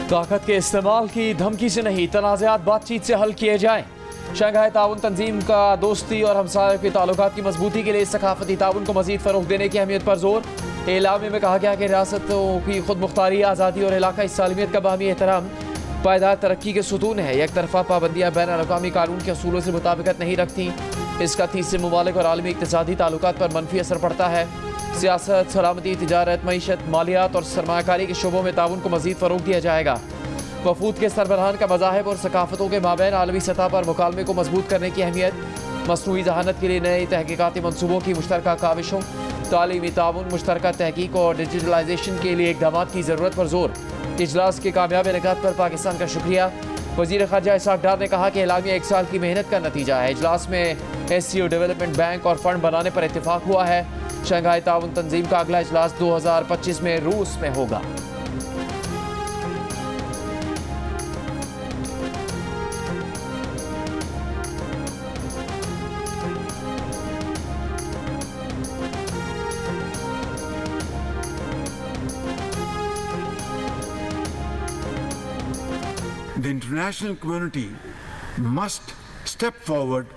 ताकत के इस्तेमाल की धमकी से नहीं, तनाज़ात बातचीत से हल किए जाएं। शंघाई ताउन तंजीम का दोस्ती और हमसायों के ताल्लुकात की मजबूती के लिए सकाफती ताउन को मजीद फ़रोग़ देने की अहमियत पर जोर। एलामे में कहा गया कि रियासतों की खुद मुख्तारी, आज़ादी और इलाकाई सालमियत का बाहमी एहतराम पायदार तरक्की के सुतून है। एक तरफा पाबंदियाँ बैन-अल-अक़वामी कानून के असूलों से मुताबिकत नहीं रखती। इसका तीसरे ममालिक और आलमी इक़्तिसादी ताल्लुकात पर मनफी असर पड़ता है। सियासत, सलामती, तिजारत, मईशत, मालियात और सरमायाकारी के शोबों में ताउन को मजीद फ़रोग़ दिया जाएगा। वफूद के सरबराहान का मज़ाहिब और सकाफ़तों के माबैन आलमी सतह पर मुकालमे को मजबूत करने की अहमियत, मसनूई ज़हानत के लिए नए तहक़ीक़ाती मनसूबों की मुश्तरका काविशों, तालीमी ताउन, मुश्तरका तहक़ीक़ और डिजिटलाइजेशन के लिए इक़दामात की ज़रूरत पर जोर। इजलास के कामयाब इनेकाद पर पाकिस्तान का शुक्रिया। वज़ीर ख़ारजा इसाक़ डार ने कहा कि एलामिया 1 साल की मेहनत का नतीजा है। इजलास में SCO डेवलपमेंट बैंक और फंड बनाने पर इत्तेफाक हुआ है। शंघाई ताउन तंजीम का अगला इजलास 2025 में रूस में होगा। The international community must step forward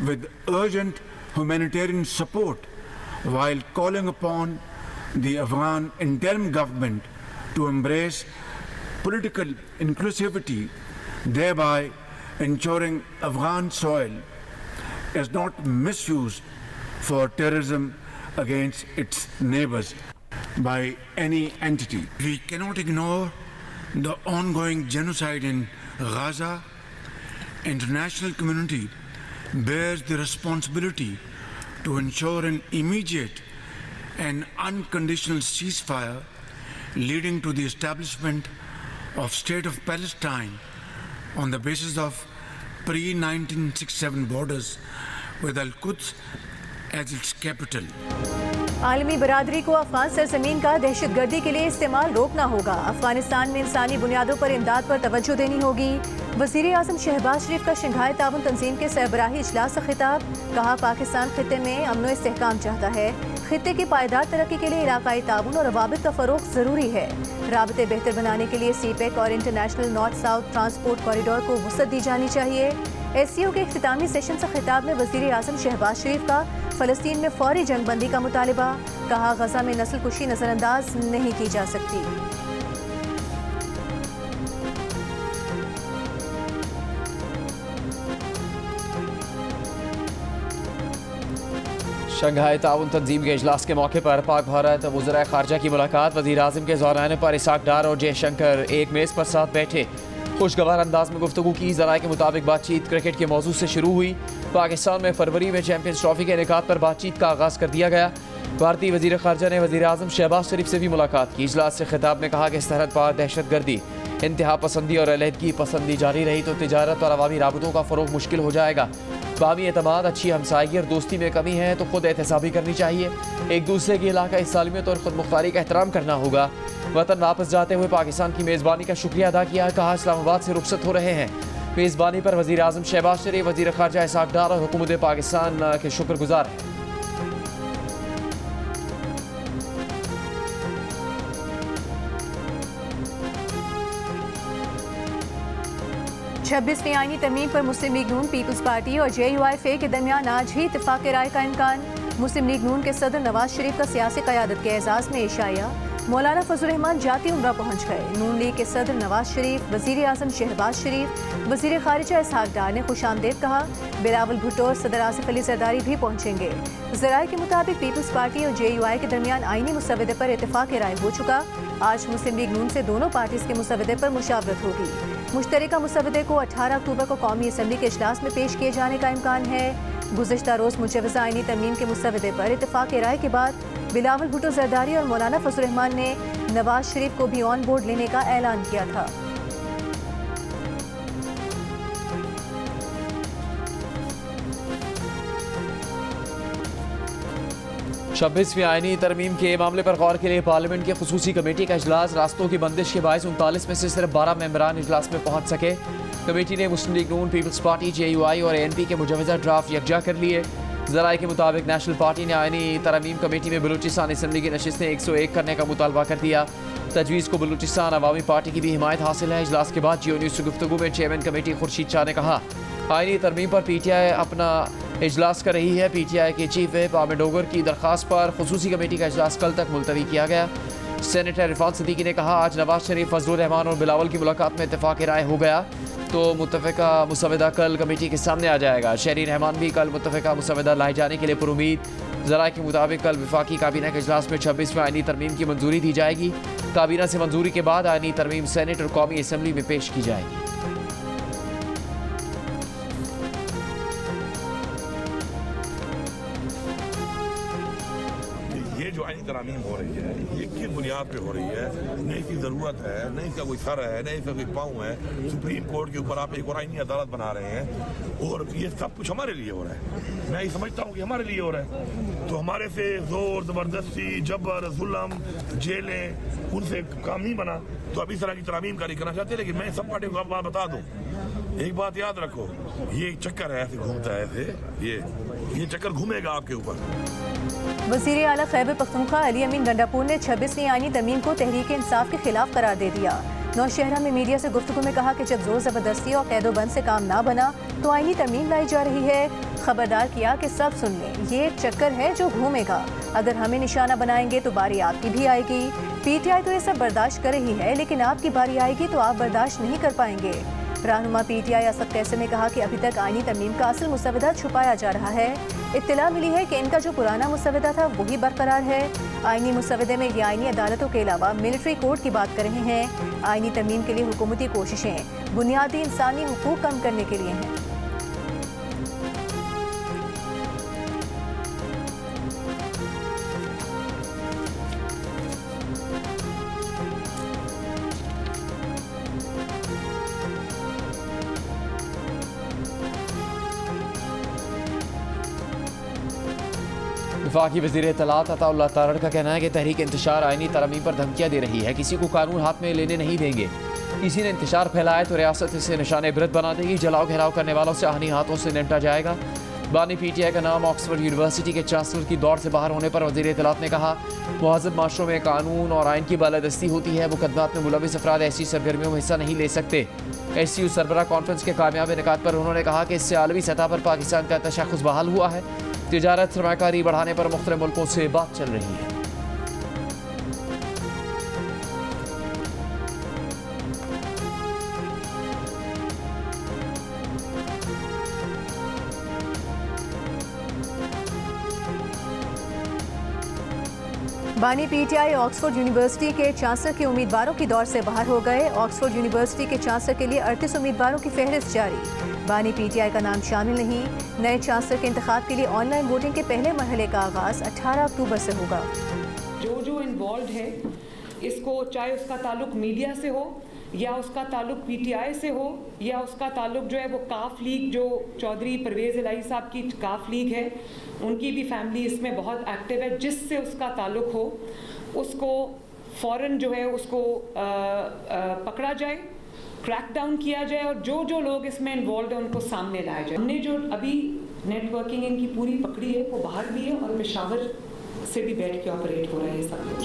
with urgent humanitarian support while calling upon the Afghan interim government to embrace political inclusivity, thereby ensuring Afghan soil is not misused for terrorism against its neighbors by any entity. We cannot ignore the ongoing genocide in Gaza. International community bears the responsibility to ensure an immediate and unconditional ceasefire leading to the establishment of State of Palestine on the basis of pre-1967 borders with Al-Quds as its capital. आलमी बरादरी को अफगान सरजमीन का दहशतगर्दी के लिए इस्तेमाल रोकना होगा। अफगानिस्तान में इंसानी बुनियादों पर इमदाद पर तवज्जो देनी होगी। वज़ीर आज़म शहबाज शरीफ का शंघाई ताउन तंजीम के सरबराही इजलास से खिताब। कहा, पाकिस्तान खित्ते में अमन व इस्तेहकाम चाहता है। खित्ते की पायदार तरक्की के लिए इलाकाई ताउन और रवाबित का फ़रोग़ ज़रूरी है। राबते बेहतर बनाने के लिए CPEC और international north south transport corridor को वुसअत दी जानी चाहिए। SCO के इख्तितामी सेशन से खिताब में वज़ीर आज़म शहबाज शरीफ का फ़लस्तीन में फ़ौरी जंगबंदी का मुतालिबा। कहा, गज़ा में नस्ल कुशी नज़रअंदाज नहीं की जा सकती। शंघाई ताउन तंजीम के इजलास के मौके पर पाक भारत वज़ीर ख़ारजा की मुलाकात। वज़ीर आज़म के ज़ौराने पर इसाक़ डार और जयशंकर एक मेज़ पर साथ बैठे। खुशगवार अंदाज में गुफ्तगू की। ज़राए के मुताबिक बातचीत क्रिकेट के मौजू से शुरू हुई। पाकिस्तान में फरवरी में चैंपियंस ट्रॉफी के इनेकाद पर बातचीत का आगाज़ कर दिया गया। भारतीय वज़ीर ख़ारजा ने वज़ीर आज़म शहबाज शरीफ से भी मुलाकात की। इजलास से खिताब में कहा कि सरहद पार दहशतगर्दी, इंतहा पसंदी और अलहदगी पसंदी जारी रही तो तिजारत और अवामी राबतों का फ़रोग़ मुश्किल हो जाएगा। बामी एतमाद, अच्छी हमसायगी और दोस्ती में कमी है तो खुद एहतसाबी करनी चाहिए। एक दूसरे की इलाकाई सालमियत और खुद मुख्तारी का एहतराम करना होगा। वतन वापस जाते हुए पाकिस्तान की मेज़बानी का शुक्रिया अदा किया। कहा, इस्लामाबाद से रुखसत हो रहे हैं। मेज़बानी पर वज़ीर आज़म शहबाज शरीफ, वज़ीर ख़ारजा इसाक़ डार और हुकूमत पाकिस्तान के शुक्रगुजार हैं। 26वीं आईनी तरमीम पर मुस्लिम लीग नून, पीपल्स पार्टी और JUIFA के दरमियान आज ही इत्तेफाक राय का इम्कान। मुस्लिम लीग नून के सदर नवाज शरीफ का सियासी क़यादत के एजाज़ में इशाया। मौलाना फजल रहमान जाती उम्रा पहुँच गए। नून लीग के सदर नवाज शरीफ, वज़ीर आज़म शहबाज शरीफ, वज़ीर ख़ारिजा इसाक़ डार ने खुशामदीद कहा। बिलावल भुट्टो और सदर आसिफ अली ज़रदारी भी पहुँचेंगे। ज़राए के मुताबिक पीपल्स पार्टी और JUI के दरमियान आईनी मुसवदे पर इत्तेफाक राय हो चुका। आज मुस्लिम लीग नून से दोनों पार्टीज़ के मुसवदे पर मुशावरत होगी। मुश्तरका मुसवदे को 18 अक्टूबर को कौमी असम्बली के इजलास में पेश किए जाने का इम्कान है। गुज़िश्ता रोज़ मुजव्वज़ा आईनी तरमीम के मुसवदे पर इत्तेफाक राय के बाद बिलावल भुट्टो ज़रदारी और मौलाना फजल रहमान ने नवाज शरीफ को भी ऑन बोर्ड लेने का ऐलान किया था। छब्बीसवीं आईनी तरमीम के मामले पर गौर के लिए पार्लियामेंट की खुसूसी कमेटी का इजलास। रास्तों की बंदिश के बायस 39 में से सिर्फ 12 मेंबरान इजलास में पहुंच सके। कमेटी ने मुस्लिम लीग नून, पीपल्स पार्टी, JUI और ANP के मुजवज़ा ड्राफ्ट यकजा कर लिए। ज़राए के मुताबिक नेशनल पार्टी ने आईनी तरमीम कमेटी में बलूचिस्तान असम्बली की नशिस्तें 101 करने का मुतालबा कर दिया। तजवीज़ को बलूचिस्तान अवामी पार्टी की भी हिमायत हासिल है। इजलास के बाद जियो न्यूज़ से गुफ्तगू में चेयरमैन कमेटी खुर्शीद शाह ने कहा, आईनी तरमीम पर PTI अपना इजलास कर रही है। PTI के चीफ व्हिप आमिर डोगर की दरख्वास्त पर खुसूसी कमेटी का इजलास कल तक मुलतवी किया गया। सेनेटर इरफान सिद्दीकी ने कहा, आज नवाज शरीफ, फजलुर रहमान और बिलावल की मुलाकात में इत्तेफाक राय हो गया तो मुत्तफ़िका मुसवदा कल कमेटी के सामने आ जाएगा। शहरी रहमान भी कल मुत्तफ़िका मुसवदा लाए जाने के लिए पुरुमीद। ज़राए के मुताबिक कल वफाकी काबीना के इजलास में 26वें आईनी तरमीम की मंजूरी दी जाएगी। काबीना से मंजूरी के बाद आईनी तरमीम सेनेट और कौमी असम्बली में पेश की जाएगी। जो आईनी तरामीम हो रही है ये किस बुनियाद पे हो रही है, न इसकी ज़रूरत है, न इसका कोई सर है, न इसका कोई पाँव है। सुप्रीम कोर्ट के ऊपर आप एक और आईनी अदालत बना रहे हैं और ये सब कुछ हमारे लिए हो रहा है। मैं ये समझता हूँ कि हमारे लिए हो रहा है, तो हमारे से जोर ज़बरदस्ती, जबर, जुल्म, जेलें, उनसे काम नहीं बना। तो अब इस तरह की तरामीम जारी करना चाहते हैं। लेकिन मैं सब पार्टियों को आप बात बता दूँ, एक बात याद रखो, ये चक्कर है, ऐसे घूमता है, ऐसे ये चक्कर घूमेगा आपके ऊपर। वज़ीर आला खैबर पख्तूनख्वा अली अमीन गंडापुर ने 26वीं आईनी तरमीम को तहरीक इंसाफ के खिलाफ करार दे दिया। नौशहरा में मीडिया से गुफ्तगू में कहा कि जब जोर ज़बरदस्ती और कैदोबंद से काम ना बना तो आईनी तरमीम लाई जा रही है। खबरदार किया कि सब सुन लें, ये एक चक्कर है जो घूमेगा। अगर हमें निशाना बनाएंगे तो बारी आपकी भी आएगी। PTI तो ये सब बर्दाश्त कर रही है, लेकिन आपकी बारी आएगी तो आप बर्दाश्त नहीं कर पाएंगे। रहनुमा PTI असद कैसर ने कहा कि अभी तक आईनी तरमीम का असल मुसवदा छुपाया जा रहा है। इत्तला मिली है कि इनका जो पुराना मुसवदा था वही बरकरार है। आईनी मुसवदे में ये आईनी अदालतों के अलावा मिलिट्री कोर्ट की बात कर रहे हैं। आईनी तरमीम के लिए हुकूमती कोशिशें बुनियादी इंसानी हुकूक कम करने के लिए हैं। वफाकी वज़ीर इत्तलात अताउल्लाह तारड़ का कहना है कि तहरीक इंतशार आईनी तरमीम पर धमकियाँ दे रही है, किसी को कानून हाथ में लेने नहीं देंगे। किसी ने इंतशार फैलाया तो रियासत इसे निशान इबरत बना देगी। जलाओ घेराव करने वालों से आहनी हाथों से निपटा जाएगा। बानी PTI का नाम ऑक्सफोर्ड यूनिवर्सिटी के चांसलर की दौड़ से बाहर होने पर वज़ीर इत्तलात ने कहा, मुहज़्ज़ब माशरों में कानून और आइन की बालादस्ती होती है। मुकदमात में मुलविस अफराद ऐसी सरगर्मियों में हिस्सा नहीं ले सकते। SCU सरबराह कॉन्फ्रेंस के कामयाब इनेकाद पर उन्होंने कहा कि इससे आलमी सतह पर पाकिस्तान का तशख़्ख़ुस बहाल हुआ है। तिजारत सरमाकारी बढ़ाने पर मुख्तलिफ मुल्कों से बात चल रही है। बानी PTI ऑक्सफोर्ड यूनिवर्सिटी के चांसलर के उम्मीदवारों की दौड़ से बाहर हो गए। ऑक्सफोर्ड यूनिवर्सिटी के चांसलर के लिए 38 उम्मीदवारों की फहरिस्त जारी। बानी PTI का नाम शामिल नहीं। नए चांसलर के इंतखाब के लिए ऑनलाइन वोटिंग के पहले मरहले का आगाज़ 18 अक्टूबर से होगा। जो इन्वॉल्व है, इसको चाहे उसका ताल्लुक मीडिया से हो या उसका ताल्लुक PTI से हो या उसका ताल्लुक जो है वो काफ लीग, जो चौधरी परवेज़ इलाही साहब की काफ लीग है, उनकी भी फैमिली इसमें बहुत एक्टिव है। जिससे उसका ताल्लुक हो उसको फ़ौरन जो है उसको पकड़ा जाए, क्रैक डाउन किया जाए और जो लोग इसमें इन्वॉल्व है उनको सामने लाया जाए। हमने जो अभी नेटवर्किंग इनकी पूरी पकड़ी है वो बाहर भी है और पेशावर से भी बैठ के ऑपरेट हो रहा है सब कुछ।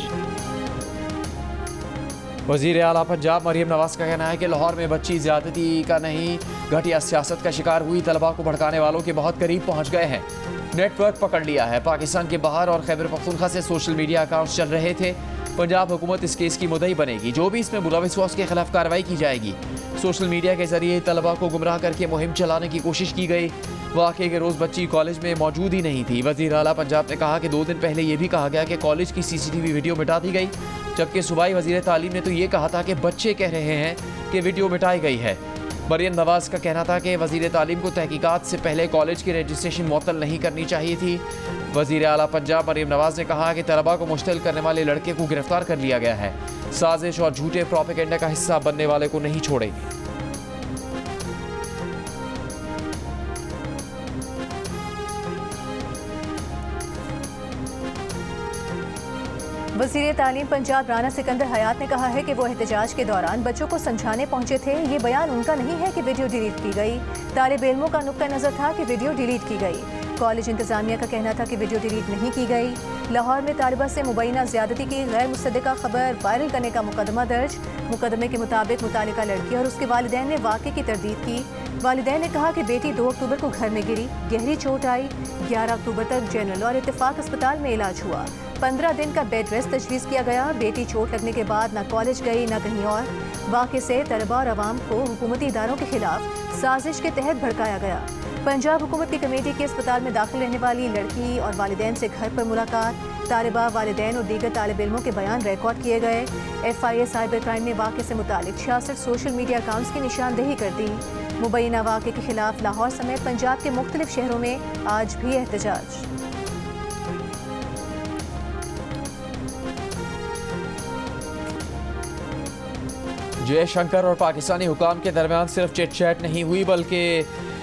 वज़ीर आला पंजाब मरीम नवाज का कहना है कि लाहौर में बच्ची ज़्यादती का नहीं, घटिया सियासत का शिकार हुई तलबा को भड़काने वालों के बहुत करीब पहुँच गए हैं। नेटवर्क पकड़ लिया है। पाकिस्तान के बाहर और खैबर पख्तूनख्वा से सोशल मीडिया अकाउंट्स चल रहे थे। पंजाब हुकूमत इस केस की मुद्दई बनेगी। जो भी इसमें मुलविस हुआ उसके खिलाफ कार्रवाई की जाएगी। सोशल मीडिया के जरिए तलबा को गुमराह करके मुहिम चलाने की कोशिश की गई। वाक़े के रोज़ बच्ची कॉलेज में मौजूद ही नहीं थी। वज़ीर आला पंजाब ने कहा कि 2 दिन पहले ये भी कहा गया कि कॉलेज की CCTV वीडियो मिटा दी गई, जबकि सूबाई वज़ीर तालीम ने तो ये कहा था कि बच्चे कह रहे हैं कि वीडियो मिटाई गई है। मरीम नवाज का कहना था कि वज़ीर तालीम को तहकीकात से पहले कॉलेज की रजिस्ट्रेशन मुअत्तल नहीं करनी चाहिए थी। वज़ीर आला पंजाब मरीम नवाज ने कहा कि तलबा को मुश्तिल करने वाले लड़के को गिरफ्तार कर लिया गया है। साजिश और झूठे प्रोपेगेंडा का हिस्सा बनने वाले को नहीं छोड़ेगी। वज़ीर तालीम पंजाब राना सिकंदर हयात ने कहा है कि वो एहतजाज के दौरान बच्चों को समझाने पहुंचे थे। ये बयान उनका नहीं है कि वीडियो डिलीट की गई। तालिब इल्मों का नुक्ता नज़र था कि वीडियो डिलीट की गई। कॉलेज इंतजामिया का कहना था कि वीडियो डिलीट नहीं की गई। लाहौर में तालिबा से मुबैना ज्यादती की गैर मुसद्दिका खबर वायरल करने का मुकदमा दर्ज। मुकदमे के मुताबिक मुतालिका लड़की और उसके वालिदैन ने वाक़े की तरदीद की। वालिदैन ने कहा कि बेटी 2 अक्टूबर को घर में गिरी, गहरी चोट आई। 11 अक्टूबर तक जनरल और इत्तेफाक अस्पताल में इलाज हुआ। 15 दिन का बेड रेस्ट तजवीज़ किया गया। बेटी चोट लगने के बाद न कॉलेज गई न कहीं और। वाक़े से तलबा और अवाम को हुकूमती इदारों के खिलाफ साजिश के तहत भड़काया गया। पंजाब हुकूमत की कमेटी के अस्पताल में दाखिल रहने वाली लड़की और वालिदैन से घर पर मुलाकात। तालिबा, वालिदैन और दीगर तालिब इल्मों के बयान रिकॉर्ड किए गए। FIA साइबर क्राइम ने वाक़े से मुतालिक 66 सोशल मीडिया अकाउंट्स की निशानदेही कर दी। मुबैना वाक़े के खिलाफ लाहौर समेत पंजाब के मुख्तलिफ शहरों में आज भी एहतजाज। जयशंकर और पाकिस्तानी हुकाम के दरमियान सिर्फ चिट चैट नहीं हुई बल्कि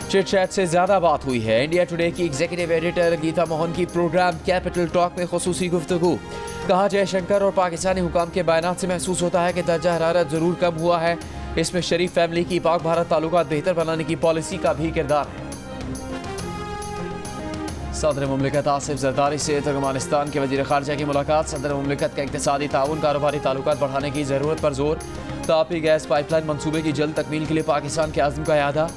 चिट चैट से ज़्यादा बात हुई है। इंडिया टुडे की एग्जीक्यूटिव एडिटर गीता मोहन की प्रोग्राम कैपिटल टॉक में खुसूसी गुफ्तगू। कहा, जयशंकर और पाकिस्तानी हुकाम के बयानात से महसूस होता है कि दर्जा हरारत ज़रूर कम हुआ है। इसमें शरीफ फैमिली की पाक भारत ताल्लुकात बेहतर बनाने की पॉलिसी का भी किरदार है। सदर मुमलिकत आसिफ जरदारी से तुर्कमानिस्तान के वज़ीर ख़ारजा की मुलाकात। सदर मुमलिकत का इक़्तिसादी ताउन, कारोबारी ताल्लुकात बढ़ाने की ज़रूरत पर जोर। तापी गैस पाइपलाइन मंसूबे की जल्द तकमील के लिए पाकिस्तान के आज़म का यादा।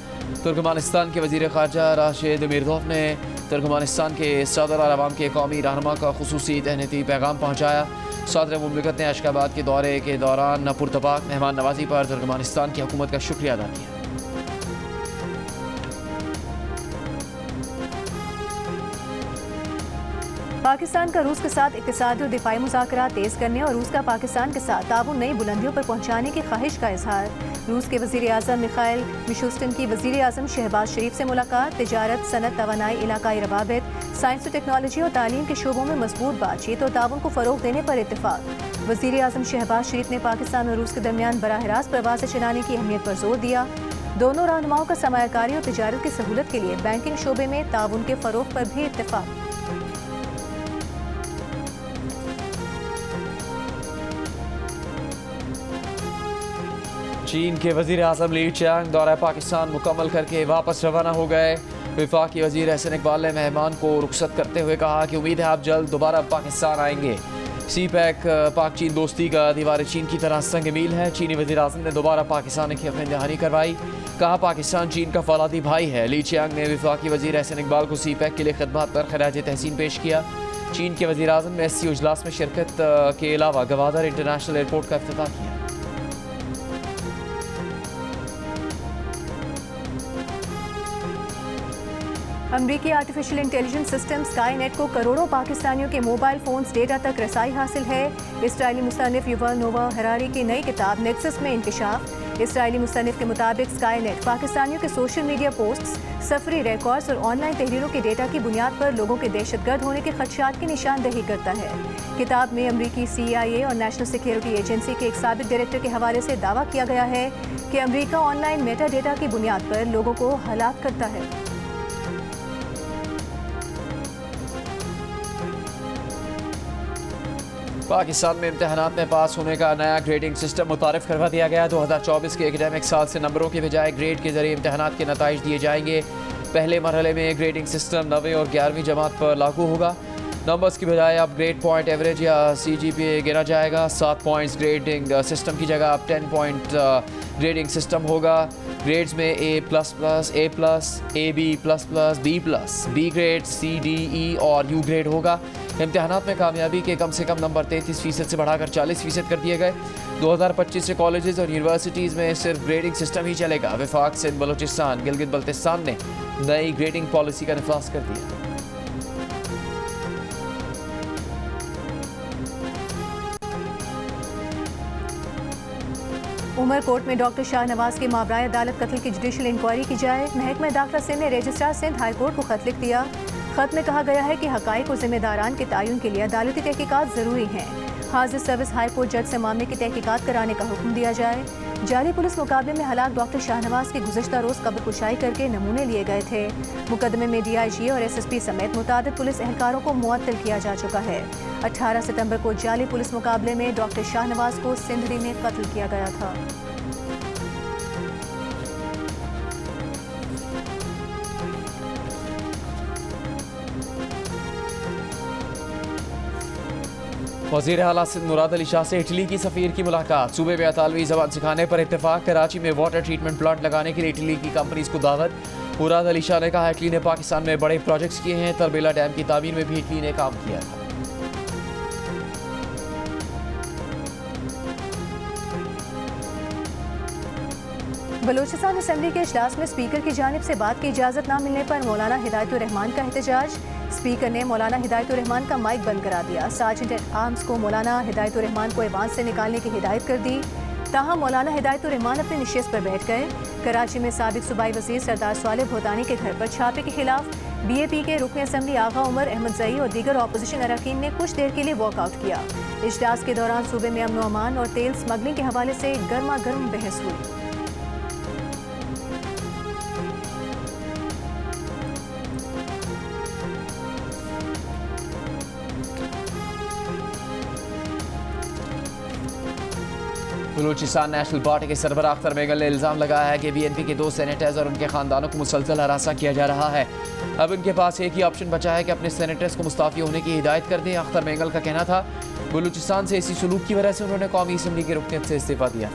तुर्कमानिस्तान के वज़ीर ख़ारजा राशिद मिर्ज़ोफ ने तुर्कमानिस्तान के सदर और अवाम के कौमी रहनुमा का खुसूसी तहनीती पैगाम पहुँचाया। सदर मुमलिकत ने अशकाबाद के दौरे के दौरान पुरतपाक मेहमान नवाजी पर तुर्कमानिस्तान की हुकूमत का शुक्रिया अदा किया। पाकिस्तान का रूस के साथ इक़्तिसादी और दिफाई मुज़ाकरात तेज़ करने और रूस का पाकिस्तान के साथ ताउन नई बुलंदियों पर पहुँचाने की ख्वाहिश का इजहार। रूस के वज़ीर आज़म मिखाइल मिशूस्टिन की वज़ीर आज़म शहबाज शरीफ से मुलाकात। तिजारत, सनत, तवानाई, इलाकाई रवाबित, साइंस और टेक्नोलॉजी और तालीम के शोबों में मजबूत बातचीत और ताउन को फ़रोग़ देने पर इत्तेफाक। वज़ीर आज़म शहबाज शरीफ ने पाकिस्तान और रूस के दरमियान बराह रास्त परवाज़ें चलाने की अहमियत पर जोर दिया। दोनों रहनुमाओं का सरमायाकारी और तिजारत की सहूलत के लिए बैंकिंग शोबे में ताउन के फ़रोग़ पर भी इत्तेफाक। चीन के वज़ीर आज़म ली चियांग दौरा पाकिस्तान मुकम्मल करके वापस रवाना हो गए। वफाकी वज़ीर एहसन इकबाल ने मेहमान को रुखसत करते हुए कहा कि उम्मीद है आप जल्द दोबारा पाकिस्तान आएंगे। CPEC पाक चीन दोस्ती का दीवार चीन की तरह संग मील है। चीनी वज़ीर आज़म ने दोबारा पाकिस्तान की खिदमत दहानी करवाई। कहा, पाकिस्तान चीन का फौलादी भाई है। ली चियांग ने वफाकी वज़ीर एहसन इकबाल को CPEC के लिए खिदमत पर खराज तहसीन पेश किया। चीन के वज़ीर आज़म ने SCO इजलास में शिरकत के अलावा गवादर इंटरनेशनल एयरपोर्ट का इफ्तिताह किया। अमरीकी आर्टिफिशियल इंटेलिजेंस सिस्टम स्काईनेट को करोड़ों पाकिस्तानियों के मोबाइल फोन्स डेटा तक रसाई हासिल है। इसराइली मुसन्निफ युवल नोवा हरारी की नई किताब नेक्सस में इंकशाफ। इसराइली मुसन्निफ के मुताबिक स्काईनेट पाकिस्तानियों के सोशल मीडिया पोस्ट्स, सफरी रिकॉर्ड्स और ऑनलाइन तहरीरों के डेटा की बुनियाद पर लोगों के दहशतगर्द होने के खदशात की निशानदेही करता है। किताब में अमरीकी CIA और नेशनल सिक्योरिटी एजेंसी के एक साबिक डायरेक्टर के हवाले से दावा किया गया है कि अमरीका ऑनलाइन मेटा डेटा की बुनियाद पर लोगों को हलाक करता है। पाकिस्तान में इम्तहानात में पास होने का नया ग्रेडिंग सिस्टम मुतारिफ करवा दिया गया। 2024 के एकेडमिक साल से नंबरों के बजाय ग्रेड के जरिए इम्तहानात के नताइज दिए जाएंगे। पहले मरहले में ग्रेडिंग सिस्टम 9वीं और 11वीं जमात पर लागू होगा। नंबर्स की बजाय अब ग्रेड पॉइंट एवरेज या CGPA गिना जाएगा। 7 पॉइंट्स ग्रेडिंग सिस्टम की जगह अब 10 पॉइंट ग्रेडिंग सिस्टम होगा। ग्रेड्स में A++, A+, AB++, B+, B grade, C, D, E और U ग्रेड होगा। इम्तहानात में कामयाबी के कम से कम नंबर 33% से बढ़ाकर 40% कर दिए गए। 2025 से कॉलेजेस और यूनिवर्सिटीज़ में सिर्फ ग्रेडिंग सिस्टम ही चलेगा। वफाक, सिंध, बलूचिस्तान, गिलगित बल्तिस्तान ने नई ग्रेडिंग पॉलिसी का नफाज कर दिया। उमरकोट में डॉक्टर शाहनवाज के माबराए अदालत कत्ल की जुडिशल इंक्वायरी की जाए। महकमा दाखिला सिंध ने रजिस्ट्रार सिंध हाईकोर्ट को खत लिख दिया। खत में कहा गया है कि हकाइक और जिम्मेदारान के तयन के लिए अदालती तहकीकात ज़रूरी हैं। हाजिर सर्विस हाई कोर्ट जज से मामले की तहकीकात कराने का हुक्म दिया जाए। जाली पुलिस मुकाबले में हलाक डॉक्टर शाहनवाज की गुज़श्ता रोज़ कब्र कुशाई करके नमूने लिए गए थे। मुकदमे में DIG और SSP समेत मुतादिद पुलिस एहलकारों को मुअत्तल किया जा चुका है। 18 सितंबर को जाली पुलिस मुकाबले में डॉक्टर शाहनवाज को सिंधरी में कत्ल किया गया था। वज़ीर आला सिंध मुराद अली शाह से इटली की सफ़ीर की मुलाकात। सूबे में इतालवी ज़बान सिखाने पर इत्तेफाक। कराची में वाटर ट्रीटमेंट प्लांट लगाने के लिए इटली की कंपनीज को दावत। मुराद अली शाह ने कहा इटली ने पाकिस्तान में बड़े प्रोजेक्ट्स किए हैं। तरबेला डैम की तामीर में भी इटली ने काम किया था। बलूचिस्तान असेंबली के इजलास में स्पीकर की जानिब से बात की इजाज़त न मिलने पर मौलाना हिदायतुर रहमान का एहतजाज। स्पीकर ने मौलाना हिदायतुर रहमान का माइक बंद करा दिया। सार्जेंट एट आर्म्स को मौलाना हिदायतुर रहमान को ऐवान से निकालने की हिदायत कर दी। ताहम मौलाना हिदायतुर रहमान अपने निशिस्त पर बैठ गए। कराची में साबिक सूबाई वज़ीर सरदार सालेह भोतानी के घर पर छापे के खिलाफ BAP के रुकन असेंबली आगा उमर अहमद जई और दीगर अपोजिशन अरकान ने कुछ देर के लिए वॉकआउट किया। इजलास के दौरान सूबे में अमन व अमान और तेल स्मगलिंग के हवाले से गर्मा गर्म बहस हुई। बलूचिस्तान नेशनल पार्टी के सरबराह अख्तर मेंगल ने इल्ज़ाम लगाया है कि BNP के 2 सेनेटर्स और उनके खानदानों को मुसलसल हरासा किया जा रहा है। अब उनके पास एक ही ऑप्शन बचा है कि अपने सेनेटर्स को मुस्ताफ़ी होने की हिदायत कर दें। अख्तर मेंगल का कहना था बलूचिस्तान से इसी सलूक की वजह से उन्होंने कौमी असम्बली की रुकनियत से इस्तीफ़ा दिया।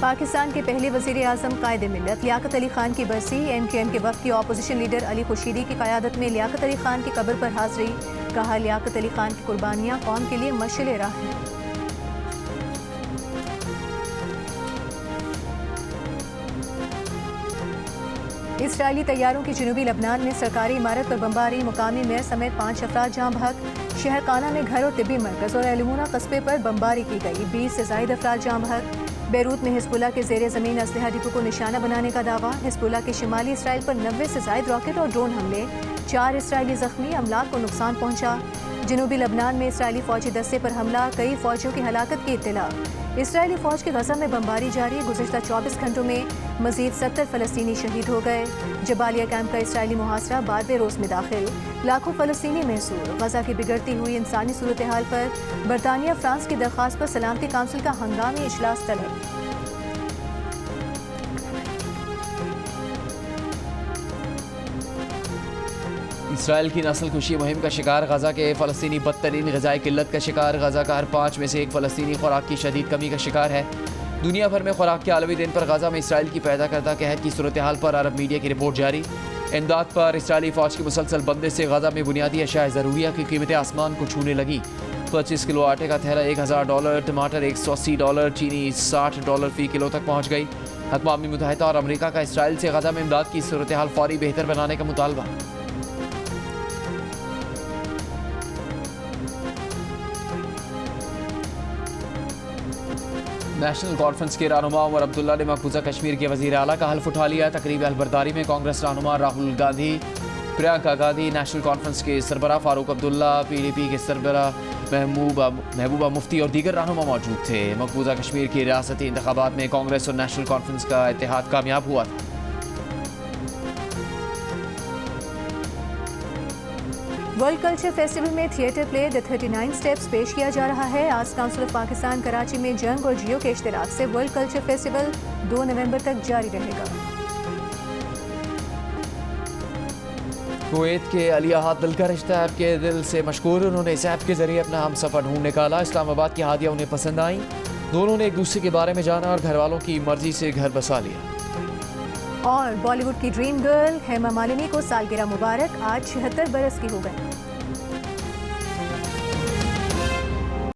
पाकिस्तान के पहले वज़ीर आज़म कायदे मिल्लत लियाकत अली खान की बरसी। MKM के वक्त की अपोजिशन लीडर अली खुर्शीदी की क़यादत में लियाकत अली खान की कब्र पर हाज़री। कहा लियाकत अली खान की कुर्बानियाँ कौम के लिए मशअल राह हैं। इसराइली तैयारों की जनूबी लबनान में सरकारी इमारत पर बमबारी। मुकामी मेयर समेत 5 अफराद जाँ बहक। शहर काना में घर और तिब्बी मरकज़ और एलमूना कस्बे पर बमबारी की गई। 20 से ज़ायद अफराद जाँ बहक। बैरूत में हिज़्बुल्लाह के ज़ेरे ज़मीन असलहा डिपो को निशाना बनाने का दावा। हिज़्बुल्लाह के शिमाली इसराइल पर 90 से ज़ायद रॉकेट और ड्रोन हमले। 4 इसराइली ज़ख्मी, अमलाक को नुकसान पहुँचा। जनूबी लबनान में इसराइली फ़ौजी दस्ते पर हमला। कई फ़ौजियों की हलाकत की इत्तला। इसराइली फ़ौज की गज़ा में बमबारी जारी। गुज़श्ता 24 घंटों में मज़ीद 70 फ़लस्तीनी शहीद हो गए। जबालिया कैंप का इसराइली मुहासरा 12वें रोज़ में दाखिल। लाखों फ़लस्तीनी महसूर। गज़ा की बिगड़ती हुई इंसानी सूरत हाल पर बरतानिया फ्रांस की दरख्वास्त पर सलामती काउंसिल का हंगामी इजलास तलब। इसराइल की नस्ल कुशी मुहिम का शिकार गजा के फ़लस्तीनी बदतरीन ग़िज़ाई किल्लत का शिकार। गजा का हर 5 में से 1 फ़लस्तीनी खुराक की शदीद कमी का शिकार है। दुनिया भर में खुराक के आलमी दिन पर गजा में इसराइल की पैदा करदा कहर की सूरत हाल पर अरब मीडिया की रिपोर्ट जारी। इमदाद पर इसराइली फ़ौज की मुसलसल बंदिश से गजा में बुनियादी अशिया ज़रूरिया की कीमतें आसमान को छूने लगी। 25 किलो आटे का थैला $1000, टमाटर $180, चीनी $60 फ़ी किलो तक पहुँच गई। अक़वाम मुत्तहिदा और अमरीका का इसराइल से गजा में इमदाद की सूरत हाल फौरी बेहतर बनाने का मुतालबा। नेशनल कॉन्फ्रेंस के रहनुमा उमर अब्दुल्ला ने मकबूजा कश्मीर के वज़ीर आला का हल्फ उठा लिया। तकरीब हल्फबरदारी में कांग्रेस रहनुमा राहुल गांधी, प्रियंका गांधी, नेशनल कॉन्फ्रेंस के सरबराह फारूक अब्दुल्ला, PDP के सरबराह महबूबा मुफ्ती और दीगर रहनुमा मौजूद थे। मकबूजा कश्मीर की रियासती इंतखाबात में कांग्रेस और नेशनल कॉन्फ्रेंस का इत्तेहाद कामयाब हुआ था। वर्ल्ड कल्चर फेस्टिवल में थिएटर प्ले द 39 स्टेप्स पेश किया जा रहा है। Arts council of Pakistan Karachi में जंग और जियो के इश्तिराक से वर्ल्ड कल्चर फेस्टिवल 2 नवंबर तक जारी रहेगा। कुवैत के अली अहाद दिलकर इश्ताब के दिल से मशकूर। उन्होंने इस ऐप के जरिए अपना हम सफ़र ढूंढ निकाला। इस्लामाबाद की हादिया उन्हें पसंद आई। दोनों ने एक दूसरे के बारे में जाना और घर वालों की मर्जी से घर बसा लिया। और बॉलीवुड की ड्रीम गर्ल हेमा मालिनी को सालगिरह मुबारक। आज 76 बरस की हो गई।